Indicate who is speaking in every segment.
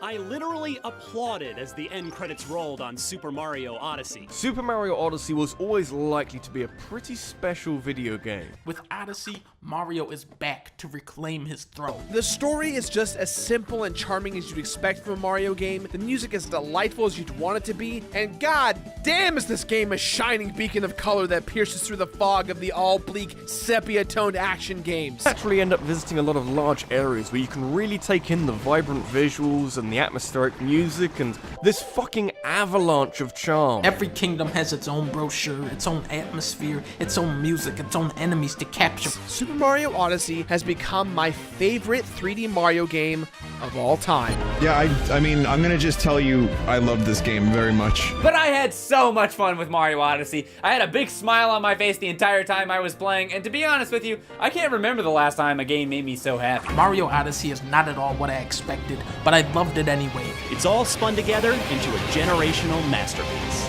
Speaker 1: I literally applauded as the end credits rolled on Super Mario Odyssey.
Speaker 2: Super Mario Odyssey was always likely to be a pretty special video game.
Speaker 3: With Odyssey, Mario is back to reclaim his throne.
Speaker 4: The story is just as simple and charming as you'd expect from a Mario game, the music is delightful as you'd want it to be, and god damn is this game a shining beacon of color that pierces through the fog of the all-bleak, sepia-toned action games.
Speaker 2: You actually end up visiting a lot of large areas where you can really take in the vibrant visuals and the atmospheric music and this fucking avalanche of charm.
Speaker 3: Every kingdom has its own brochure, its own atmosphere, its own music, its own enemies to capture.
Speaker 4: Super Mario Odyssey has become my favorite 3D Mario game of all time.
Speaker 5: Yeah, I mean, I'm gonna just tell you I love this game very much.
Speaker 6: But I had so much fun with Mario Odyssey. I had a big smile on my face the entire time I was playing, and to be honest with you, I can't remember the last time a game made me so happy.
Speaker 3: Mario Odyssey is not at all what I expected, but I loved it anyway.
Speaker 1: It's all spun together into a generational masterpiece.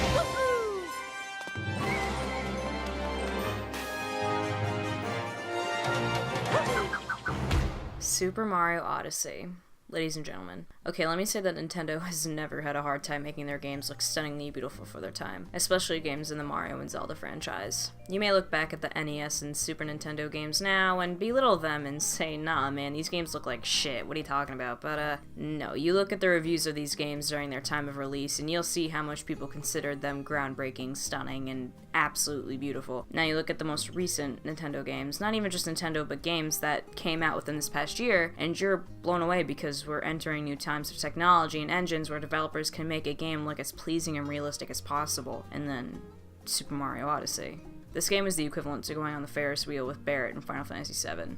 Speaker 7: Super Mario Odyssey. Ladies and gentlemen. Okay, let me say that Nintendo has never had a hard time making their games look stunningly beautiful for their time, especially games in the Mario and Zelda franchise. You may look back at the NES and Super Nintendo games now and belittle them and say, nah man, these games look like shit, what are you talking about? But no, you look at the reviews of these games during their time of release and you'll see how much people considered them groundbreaking, stunning, and absolutely beautiful. Now you look at the most recent Nintendo games, not even just Nintendo, but games that came out within this past year, and you're blown away because we're entering new times of technology and engines where developers can make a game look as pleasing and realistic as possible. And then Super Mario Odyssey. This game is the equivalent to going on the Ferris wheel with Barret in Final Fantasy VII.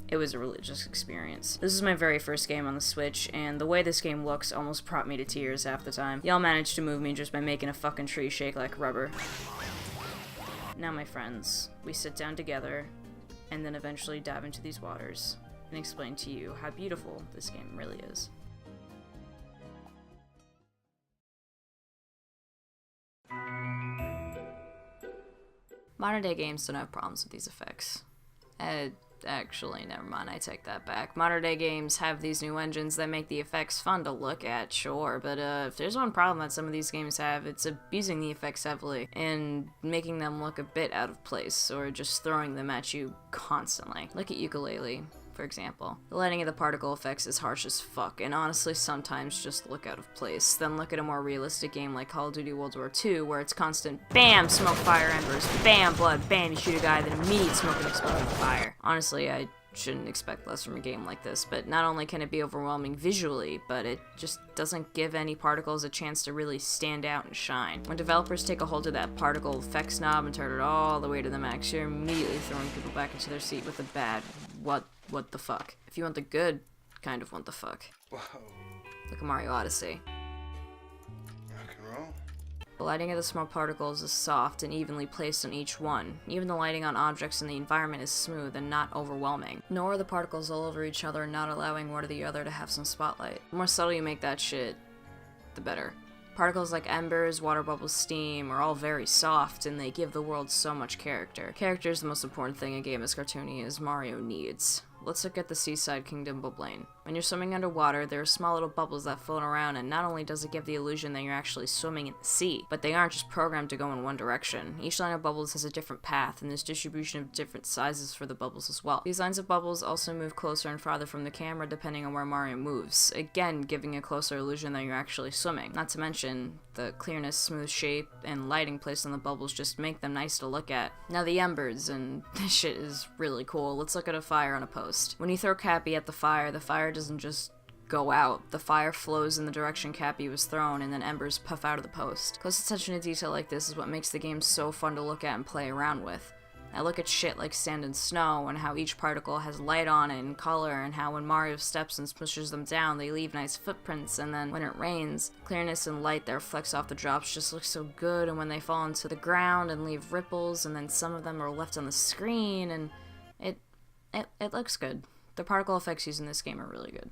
Speaker 7: It was a religious experience. This is my very first game on the Switch, and the way this game looks almost brought me to tears half the time. Y'all managed to move me just by making a fucking tree shake like rubber. Now my friends, we sit down together, and then eventually dive into these waters, and explain to you how beautiful this game really is. Modern day games don't have problems with these effects. Actually, never mind, I take that back. Modern day games have these new engines that make the effects fun to look at, sure, but if there's one problem that some of these games have, it's abusing the effects heavily and making them look a bit out of place, or just throwing them at you constantly. Look at Ukulele, for example. The lighting of the particle effects is harsh as fuck, and honestly sometimes just look out of place. Then look at a more realistic game like Call of Duty World War II, where it's constant BAM! Smoke, fire, embers, BAM! Blood, BAM! You shoot a guy, then immediate smoke and exploding fire. Honestly, I shouldn't expect less from a game like this, but not only can it be overwhelming visually, but it just doesn't give any particles a chance to really stand out and shine. When developers take a hold of that particle effects knob and turn it all the way to the max, you're immediately throwing people back into their seat with the bad, what the fuck. If you want the good, kind of want the fuck.
Speaker 8: Whoa.
Speaker 7: Look at Mario Odyssey.
Speaker 8: Rock and roll.
Speaker 7: The lighting of the small particles is soft and evenly placed on each one. Even the lighting on objects in the environment is smooth and not overwhelming. Nor are the particles all over each other, not allowing one or the other to have some spotlight. The more subtle you make that shit, the better. Particles like embers, water bubbles, steam are all very soft, and they give the world so much character. Character is the most important thing a game as cartoony as Mario needs. Let's look at the Seaside Kingdom Bubbling. When you're swimming underwater, there are small little bubbles that float around, and not only does it give the illusion that you're actually swimming in the sea, but they aren't just programmed to go in one direction. Each line of bubbles has a different path, and there's distribution of different sizes for the bubbles as well. These lines of bubbles also move closer and farther from the camera depending on where Mario moves, again giving a closer illusion that you're actually swimming. Not to mention, the clearness, smooth shape, and lighting placed on the bubbles just make them nice to look at. Now the embers, and this shit is really cool. Let's look at a fire on a post. When you throw Cappy at the fire doesn't just go out. The fire flows in the direction Cappy was thrown, and then embers puff out of the post. Close attention to detail like this is what makes the game so fun to look at and play around with. I look at shit like sand and snow, and how each particle has light on it and color, and how when Mario steps and pushes them down, they leave nice footprints, and then when it rains, clearness and light that reflects off the drops just looks so good, and when they fall into the ground and leave ripples, and then some of them are left on the screen, and it looks good. The particle effects used in this game are really good.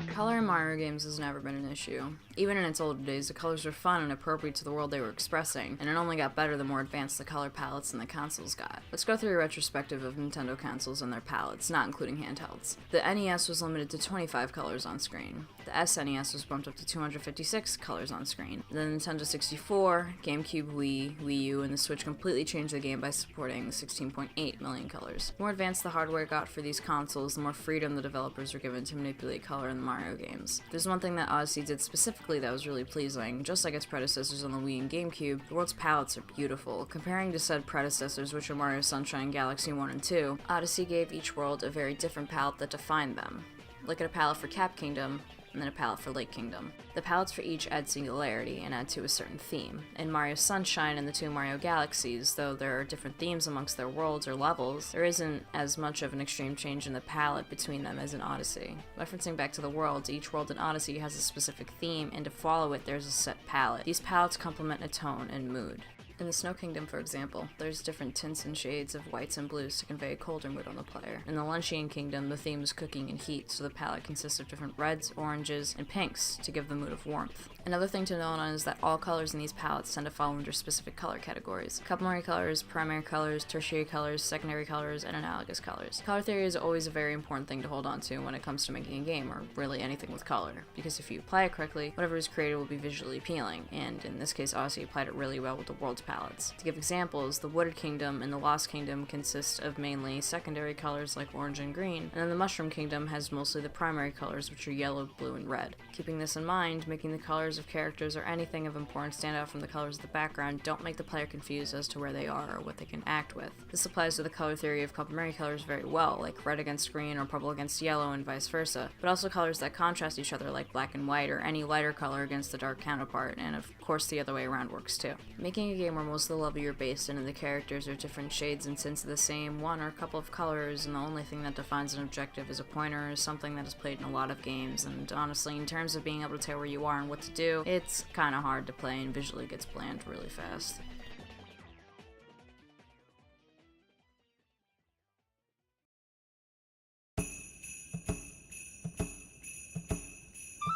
Speaker 7: Color in Mario games has never been an issue. Even in its older days, the colors were fun and appropriate to the world they were expressing, and it only got better the more advanced the color palettes and the consoles got. Let's go through a retrospective of Nintendo consoles and their palettes, not including handhelds. The NES was limited to 25 colors on screen. The SNES was bumped up to 256 colors on screen. The Nintendo 64, GameCube, Wii U, and the Switch completely changed the game by supporting 16.8 million colors. The more advanced the hardware got for these consoles, the more freedom the developers were given to manipulate color in the Mario games. There's one thing that Odyssey did specifically that was really pleasing. Just like its predecessors on the Wii and GameCube, the world's palettes are beautiful. Comparing to said predecessors, which are Mario Sunshine, Galaxy 1 and 2, Odyssey gave each world a very different palette that defined them. Look at a palette for Cap Kingdom, and then a palette for Lake Kingdom. The palettes for each add singularity and add to a certain theme. In Mario Sunshine and the two Mario Galaxies, though there are different themes amongst their worlds or levels, there isn't as much of an extreme change in the palette between them as in Odyssey. Referencing back to the worlds, each world in Odyssey has a specific theme, and to follow it there's a set palette. These palettes complement a tone and mood. In the Snow Kingdom, for example, there's different tints and shades of whites and blues to convey a colder mood on the player. In the Luncheon Kingdom, the theme is cooking and heat, so the palette consists of different reds, oranges, and pinks to give the mood of warmth. Another thing to note on is that all colors in these palettes tend to fall under specific color categories. Cupellary colors, primary colors, tertiary colors, secondary colors, and analogous colors. Color theory is always a very important thing to hold on to when it comes to making a game, or really anything with color, because if you apply it correctly, whatever is created will be visually appealing, and in this case Odyssey applied it really well with the world's palettes. To give examples, the Wooded Kingdom and the Lost Kingdom consist of mainly secondary colors like orange and green, and then the Mushroom Kingdom has mostly the primary colors, which are yellow, blue, and red. Keeping this in mind, making the colors of characters or anything of importance stand out from the colors of the background don't make the player confused as to where they are or what they can act with. This applies to the color theory of complementary colors very well, like red against green or purple against yellow and vice versa, but also colors that contrast each other like black and white or any lighter color against the dark counterpart, and of course the other way around works too. Making a game where most of the level you're based in and the characters are different shades and tints of the same one or a couple of colors, and the only thing that defines an objective is a pointer is something that is played in a lot of games, and honestly, in terms of being able to tell where you are and what to do, it's kinda hard to play and visually gets bland really fast.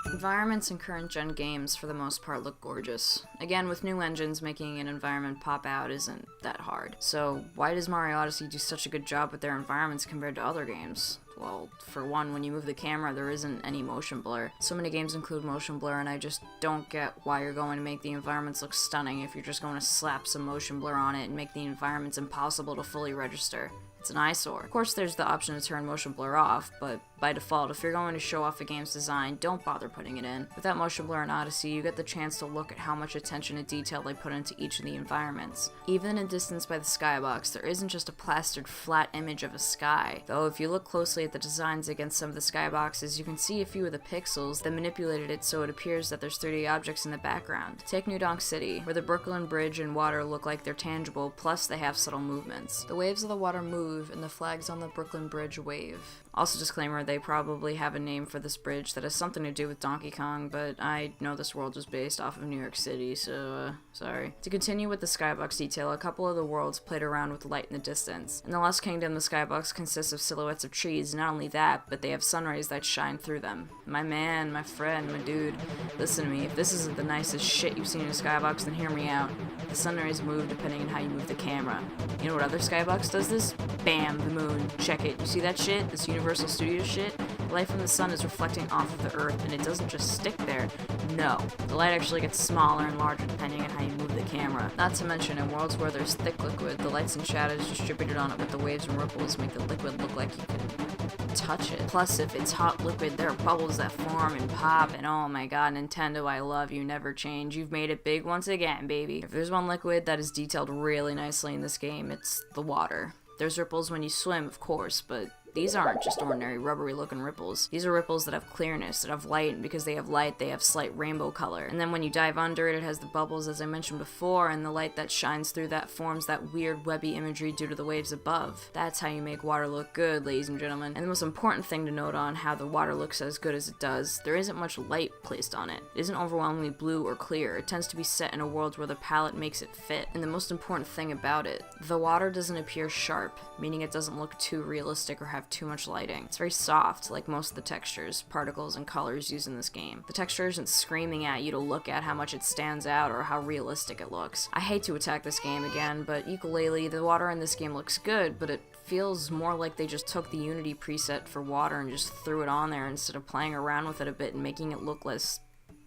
Speaker 7: Environments in current-gen games, for the most part, look gorgeous. Again, with new engines, making an environment pop out isn't that hard. So why does Mario Odyssey do such a good job with their environments compared to other games? Well, for one, when you move the camera, there isn't any motion blur. So many games include motion blur, and I just don't get why you're going to make the environments look stunning if you're just going to slap some motion blur on it and make the environments impossible to fully register. It's an eyesore. Of course, there's the option to turn motion blur off, but by default, if you're going to show off a game's design, don't bother putting it in. Without motion blur in Odyssey, you get the chance to look at how much attention and detail they put into each of the environments. Even in Distance by the Skybox, there isn't just a plastered flat image of a sky, though if you look closely at the designs against some of the skyboxes, you can see a few of the pixels that manipulated it so it appears that there's 3D objects in the background. Take New Donk City, where the Brooklyn Bridge and water look like they're tangible, plus they have subtle movements. The waves of the water move, and the flags on the Brooklyn Bridge wave. Also, disclaimer, they probably have a name for this bridge that has something to do with Donkey Kong, but I know this world was based off of New York City, so, sorry. To continue with the skybox detail, a couple of the worlds played around with light in the distance. In the Lost Kingdom, the skybox consists of silhouettes of trees. Not only that, but they have sun rays that shine through them. My man, my friend, my dude, listen to me. If this isn't the nicest shit you've seen in a skybox, then hear me out. The sun rays move depending on how you move the camera. You know what other skybox does this? Bam, the moon. Check it. You see that shit? This Universal Studios shit? Light from the sun is reflecting off of the earth, and it doesn't just stick there. No. The light actually gets smaller and larger depending on how you move the camera. Not to mention, in worlds where there's thick liquid, the lights and shadows distributed on it with the waves and ripples make the liquid look like you can touch it. Plus, if it's hot liquid, there are bubbles that form and pop, and oh my god, Nintendo, I love you, never change. You've made it big once again, baby. If there's one liquid that is detailed really nicely in this game, it's the water. There's ripples when you swim, of course, but these aren't just ordinary rubbery looking ripples. These are ripples that have clearness, that have light, and because they have light, they have slight rainbow color. And then when you dive under it, it has the bubbles, as I mentioned before, and the light that shines through that forms that weird webby imagery due to the waves above. That's how you make water look good, ladies and gentlemen. And the most important thing to note on how the water looks as good as it does, there isn't much light placed on it. It isn't overwhelmingly blue or clear. It tends to be set in a world where the palette makes it fit. And the most important thing about it, the water doesn't appear sharp, meaning it doesn't look too realistic or have have too much lighting. It's very soft, like most of the textures, particles, and colors used in this game. The texture isn't screaming at you to look at how much it stands out or how realistic it looks. I hate to attack this game again, but Ukulele, the water in this game looks good, but it feels more like they just took the Unity preset for water and just threw it on there instead of playing around with it a bit and making it look less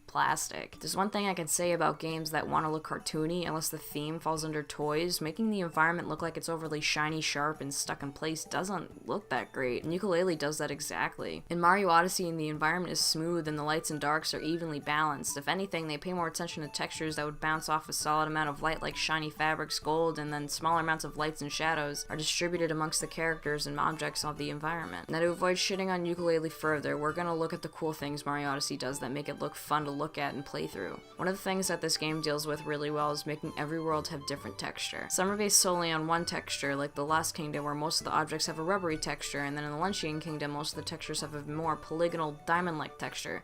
Speaker 7: plastic. There's one thing I can say about games that want to look cartoony unless the theme falls under toys. Making the environment look like it's overly shiny, sharp, and stuck in place doesn't look that great, and Ukulele does that exactly. In Mario Odyssey, the environment is smooth and the lights and darks are evenly balanced. If anything, they pay more attention to textures that would bounce off a solid amount of light like shiny fabrics, gold, and then smaller amounts of lights and shadows are distributed amongst the characters and objects of the environment. Now, to avoid shitting on Ukulele further, we're gonna look at the cool things Mario Odyssey does that make it look fun to look at and play through. One of the things that this game deals with really well is making every world have different texture. Some are based solely on one texture, like the Lost Kingdom, where most of the objects have a rubbery texture, and then in the Luncheon Kingdom, most of the textures have a more polygonal, diamond-like texture,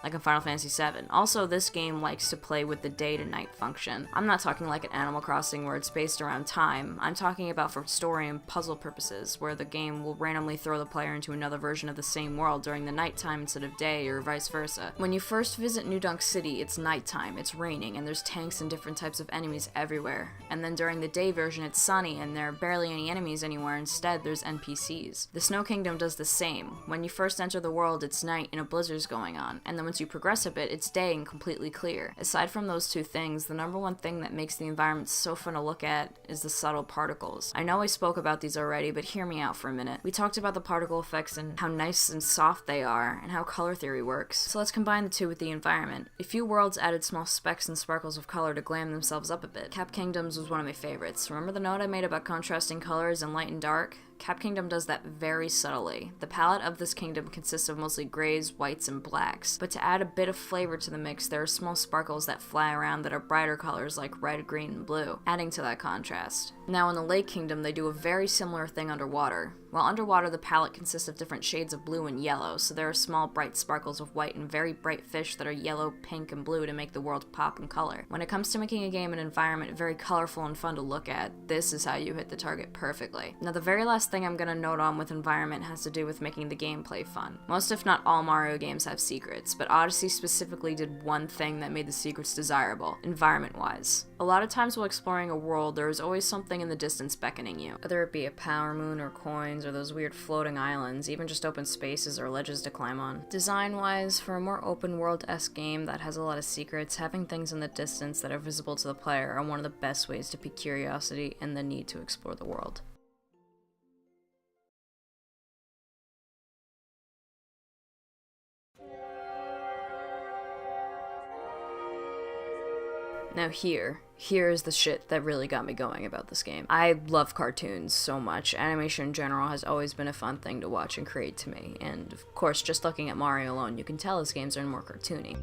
Speaker 7: like in Final Fantasy VII. Also, this game likes to play with the day to night function. I'm not talking like an Animal Crossing where it's based around time. I'm talking about for story and puzzle purposes, where the game will randomly throw the player into another version of the same world during the nighttime instead of day, or vice versa. When you first visit New Dunk City, it's nighttime, it's raining, and there's tanks and different types of enemies everywhere. And then during the day version, it's sunny, and there are barely any enemies anywhere. Instead, there's NPCs. The Snow Kingdom does the same. When you first enter the world, it's night and a blizzard's going on, and then once you progress a bit, it's day and completely clear. Aside from those two things, the number one thing that makes the environment so fun to look at is the subtle particles. I know I spoke about these already, but hear me out for a minute. We talked about the particle effects and how nice and soft they are, and how color theory works. So let's combine the two with the environment. A few worlds added small specks and sparkles of color to glam themselves up a bit. Cap Kingdoms was one of my favorites. Remember the note I made about contrasting colors and light and dark? Cap Kingdom does that very subtly. The palette of this kingdom consists of mostly grays, whites, and blacks, but to add a bit of flavor to the mix, there are small sparkles that fly around that are brighter colors like red, green, and blue, adding to that contrast. Now in the Lake Kingdom, they do a very similar thing underwater. While underwater, the palette consists of different shades of blue and yellow, so there are small bright sparkles of white and very bright fish that are yellow, pink, and blue to make the world pop in color. When it comes to making a game and environment very colorful and fun to look at, this is how you hit the target perfectly. Now the very last thing I'm gonna note on with environment has to do with making the gameplay fun. Most if not all Mario games have secrets, but Odyssey specifically did one thing that made the secrets desirable, environment-wise. A lot of times while exploring a world, there is always something in the distance beckoning you, whether it be a power moon or coins or those weird floating islands, even just open spaces or ledges to climb on. Design-wise, for a more open world-esque game that has a lot of secrets, having things in the distance that are visible to the player are one of the best ways to pique curiosity and the need to explore the world. Now here is the shit that really got me going about this game. I love cartoons so much. Animation in general has always been a fun thing to watch and create to me, and of course, just looking at Mario alone, you can tell his games are more cartoony.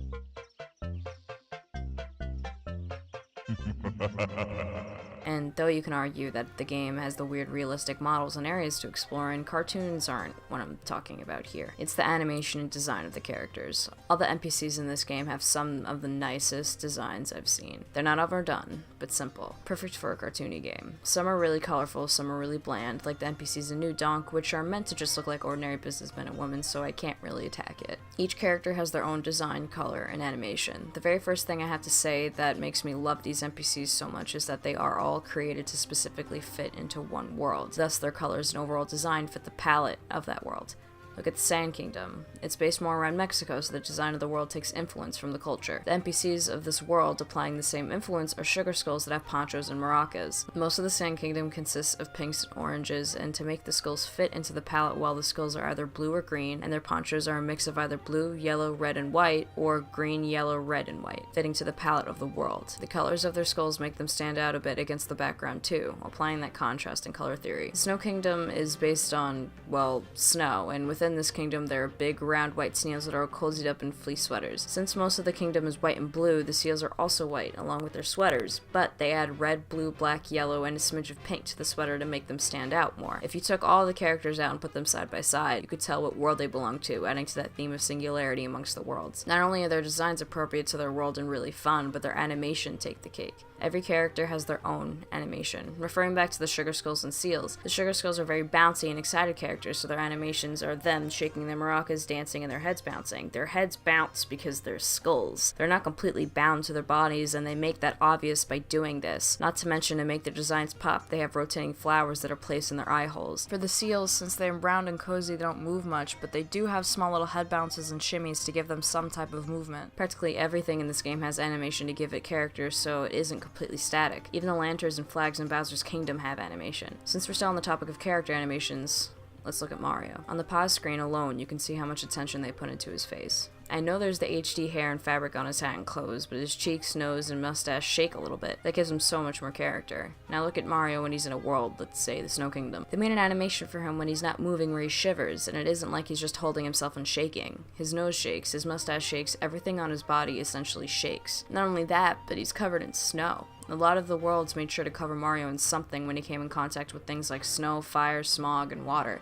Speaker 7: And though you can argue that the game has the weird realistic models and areas to explore in, cartoons aren't what I'm talking about here. It's the animation and design of the characters. All the NPCs in this game have some of the nicest designs I've seen. They're not overdone, but simple. Perfect for a cartoony game. Some are really colorful, some are really bland, like the NPCs in New Donk, which are meant to just look like ordinary businessmen and women, so I can't really attack it. Each character has their own design, color, and animation. The very first thing I have to say that makes me love these NPCs so much is that they are all created to specifically fit into one world. Thus, their colors and overall design fit the palette of that world. Look at the Sand Kingdom. It's based more around Mexico, so the design of the world takes influence from the culture. The NPCs of this world applying the same influence are sugar skulls that have ponchos and maracas. Most of the Sand Kingdom consists of pinks and oranges, and to make the skulls fit into the palette, well, the skulls are either blue or green, and their ponchos are a mix of either blue, yellow, red, and white, or green, yellow, red, and white, fitting to the palette of the world. The colors of their skulls make them stand out a bit against the background too, applying that contrast and color theory. The Snow Kingdom is based on, well, snow, and within this kingdom there are big round white seals that are cozied up in fleece sweaters. Since most of the kingdom is white and blue, the seals are also white along with their sweaters, but they add red, blue, black, yellow, and a smidge of pink to the sweater to make them stand out more. If you took all the characters out and put them side by side, you could tell what world they belong to, adding to that theme of singularity amongst the worlds. Not only are their designs appropriate to their world and really fun, but their animation take the cake. Every character has their own animation. Referring back to the Sugar Skulls and Seals, the Sugar Skulls are very bouncy and excited characters, so their animations are them shaking their maracas, dancing, and their heads bouncing. Their heads bounce because they're skulls. They're not completely bound to their bodies, and they make that obvious by doing this. Not to mention, to make their designs pop, they have rotating flowers that are placed in their eye holes. For the Seals, since they're round and cozy, they don't move much, but they do have small little head bounces and shimmies to give them some type of movement. Practically everything in this game has animation to give it character, so it isn't completely static. Even the lanterns and flags in Bowser's Kingdom have animation. Since we're still on the topic of character animations, let's look at Mario. On the pause screen alone, you can see how much attention they put into his face. I know there's the HD hair and fabric on his hat and clothes, but his cheeks, nose, and mustache shake a little bit. That gives him so much more character. Now look at Mario when he's in a world, let's say the Snow Kingdom. They made an animation for him when he's not moving where he shivers, and it isn't like he's just holding himself and shaking. His nose shakes, his mustache shakes, everything on his body essentially shakes. Not only that, but he's covered in snow. A lot of the worlds made sure to cover Mario in something when he came in contact with things like snow, fire, smog, and water.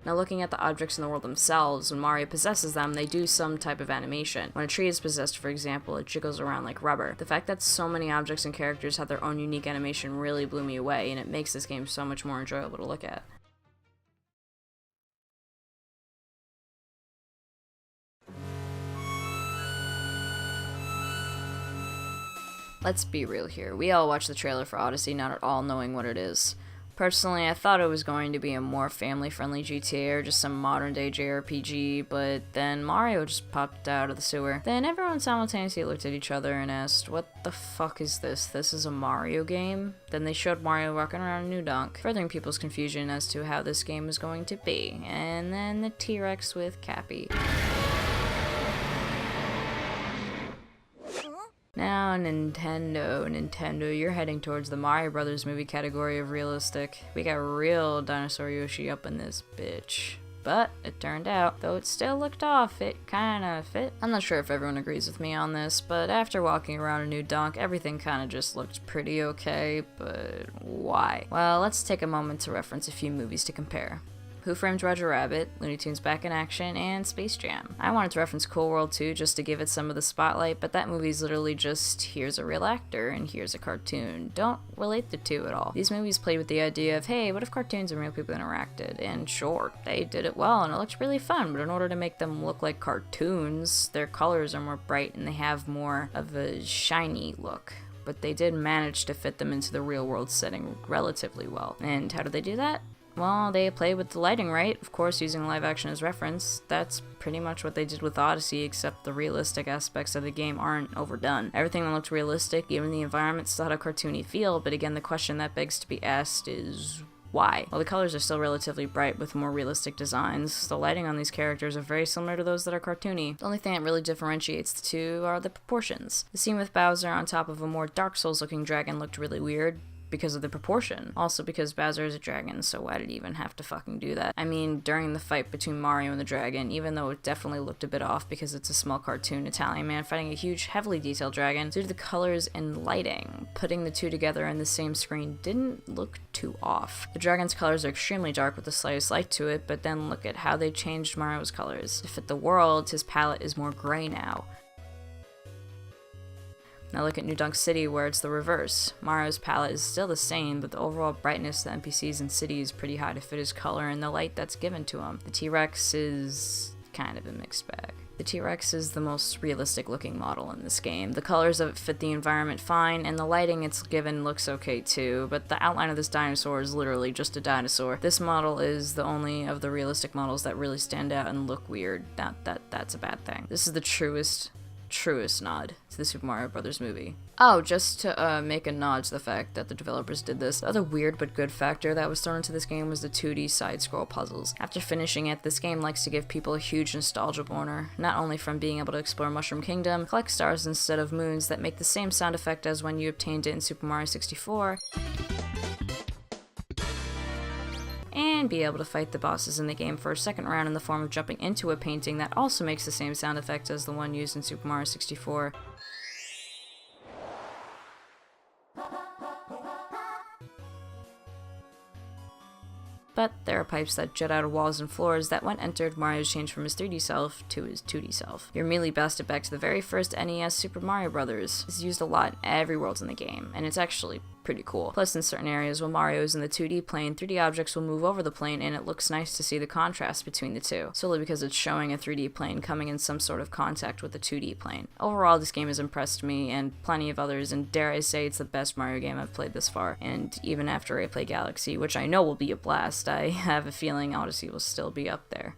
Speaker 7: Now looking at the objects in the world themselves, when Mario possesses them, they do some type of animation. When a tree is possessed, for example, it jiggles around like rubber. The fact that so many objects and characters have their own unique animation really blew me away, and it makes this game so much more enjoyable to look at. Let's be real here. We all watched the trailer for Odyssey not at all knowing what it is. Personally, I thought it was going to be a more family-friendly GTA or just some modern-day JRPG, but then Mario just popped out of the sewer. Then everyone simultaneously looked at each other and asked, what the fuck is this? This is a Mario game? Then they showed Mario walking around a new donk, furthering people's confusion as to how this game was going to be. And then the T-Rex with Cappy. Now, Nintendo, you're heading towards the Mario Brothers movie category of realistic. We got real Dinosaur Yoshi up in this bitch. But it turned out, though it still looked off, it kinda fit. I'm not sure if everyone agrees with me on this, but after walking around a new donk, everything kinda just looked pretty okay, but why? Well, let's take a moment to reference a few movies to compare. Who Framed Roger Rabbit, Looney Tunes Back in Action, and Space Jam. I wanted to reference Cool World 2 just to give it some of the spotlight, but that movie's literally just, here's a real actor and here's a cartoon. Don't relate the two at all. These movies played with the idea of, hey, what if cartoons and real people interacted? And sure, they did it well and it looked really fun, but in order to make them look like cartoons, their colors are more bright and they have more of a shiny look. But they did manage to fit them into the real world setting relatively well. And how did they do that? Well, they played with the lighting right, of course using live action as reference. That's pretty much what they did with Odyssey, except the realistic aspects of the game aren't overdone. Everything that looked realistic, even the environment still had a cartoony feel, but again the question that begs to be asked is why? Well, the colors are still relatively bright with more realistic designs. The lighting on these characters are very similar to those that are cartoony. The only thing that really differentiates the two are the proportions. The scene with Bowser on top of a more Dark Souls looking dragon looked really weird, because of the proportion. Also because Bowser is a dragon, so why did he even have to fucking do that? I mean, during the fight between Mario and the dragon, even though it definitely looked a bit off because it's a small cartoon Italian man fighting a huge, heavily detailed dragon, due to the colors and lighting, putting the two together in the same screen didn't look too off. The dragon's colors are extremely dark with the slightest light to it, but then look at how they changed Mario's colors. To fit the world, his palette is more gray now. Now look at New Donk City, where it's the reverse. Mario's palette is still the same, but the overall brightness of the NPCs in City is pretty high to fit his color and the light that's given to him. The T-Rex is kind of a mixed bag. The T-Rex is the most realistic looking model in this game. The colors of it fit the environment fine, and the lighting it's given looks okay too, but the outline of this dinosaur is literally just a dinosaur. This model is the only of the realistic models that really stand out and look weird. That's a bad thing. This is the truest nod to the Super Mario Brothers movie. Oh, just to make a nod to the fact that the developers did this, the other weird but good factor that was thrown into this game was the 2D side-scroll puzzles. After finishing it, this game likes to give people a huge nostalgia boner, not only from being able to explore Mushroom Kingdom, collect stars instead of moons that make the same sound effect as when you obtained it in Super Mario 64, and be able to fight the bosses in the game for a second round in the form of jumping into a painting that also makes the same sound effect as the one used in Super Mario 64. but there are pipes that jut out of walls and floors that when entered, Mario's changed from his 3D self to his 2D self. You're immediately blasted back to the very first NES Super Mario Bros. It's used a lot in every world in the game, and it's actually pretty cool. Plus, in certain areas when Mario is in the 2D plane, 3D objects will move over the plane, and it looks nice to see the contrast between the two, solely because it's showing a 3D plane coming in some sort of contact with the 2D plane. Overall, this game has impressed me and plenty of others, and dare I say it's the best Mario game I've played this far. And even after I play Galaxy, which I know will be a blast, I have a feeling Odyssey will still be up there.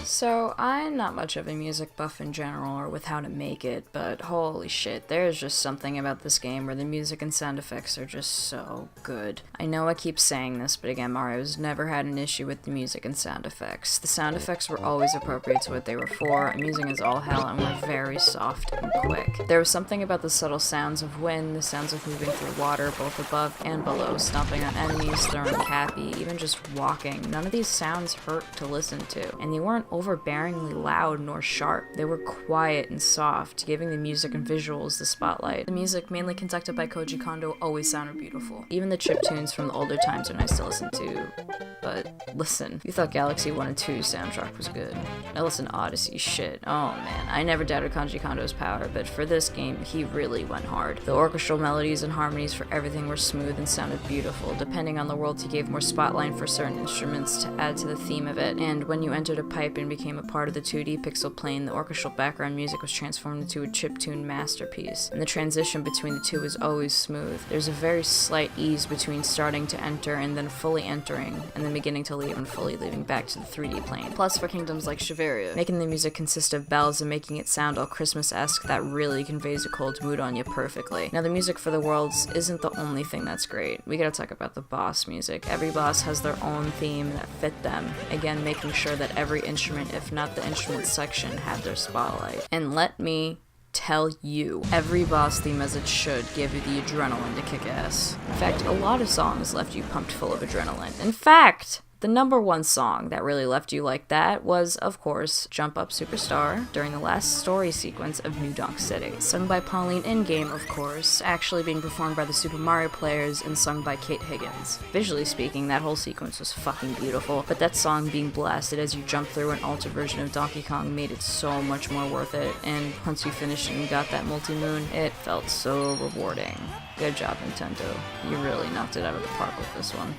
Speaker 7: So, I'm not much of a music buff in general, or with how to make it, but holy shit, there's just something about this game where the music and sound effects are just so good. I know I keep saying this, but again, Mario's never had an issue with the music and sound effects. The sound effects were always appropriate to what they were for, amusing as all hell, and were very soft and quick. There was something about the subtle sounds of wind, the sounds of moving through water, both above and below, stomping on enemies, throwing Cappy, even just walking. None of these sounds hurt to listen to, and they weren't overbearingly loud nor sharp. They were quiet and soft, giving the music and visuals the spotlight. The music, mainly conducted by Koji Kondo, always sounded beautiful. Even the chip tunes from the older times are nice to listen to. But listen, you thought Galaxy 1 and 2's soundtrack was good. Now listen to Odyssey, shit. Oh man, I never doubted Koji Kondo's power, but for this game, he really went hard. The orchestral melodies and harmonies for everything were smooth and sounded beautiful. Depending on the world, he gave more spotlight for certain instruments to add to the theme of it, and when you entered a pipe and became a part of the 2D pixel plane, the orchestral background music was transformed into a chiptune masterpiece, and the transition between the two was always smooth. There's a very slight ease between starting to enter and then fully entering, and then beginning to leave and fully leaving back to the 3D plane. Plus, for kingdoms like Shiveria, making the music consist of bells and making it sound all Christmas-esque, that really conveys a cold mood on you perfectly. Now, the music for the worlds isn't the only thing that's great. We gotta talk about the boss music. Every boss has their own theme that fit them, again making sure that every instrument, if not the instrument section, had their spotlight. And let me tell you, every boss theme as it should give you the adrenaline to kick ass. In fact, a lot of songs left you pumped full of adrenaline. In fact, the number one song that really left you like that was, of course, Jump Up Superstar during the last story sequence of New Donk City. Sung by Pauline in-game, of course, actually being performed by the Super Mario players and sung by Kate Higgins. Visually speaking, that whole sequence was fucking beautiful, but that song being blasted as you jump through an altered version of Donkey Kong made it so much more worth it, and once you finished and got that multi-moon, it felt so rewarding. Good job, Nintendo. You really knocked it out of the park with this one.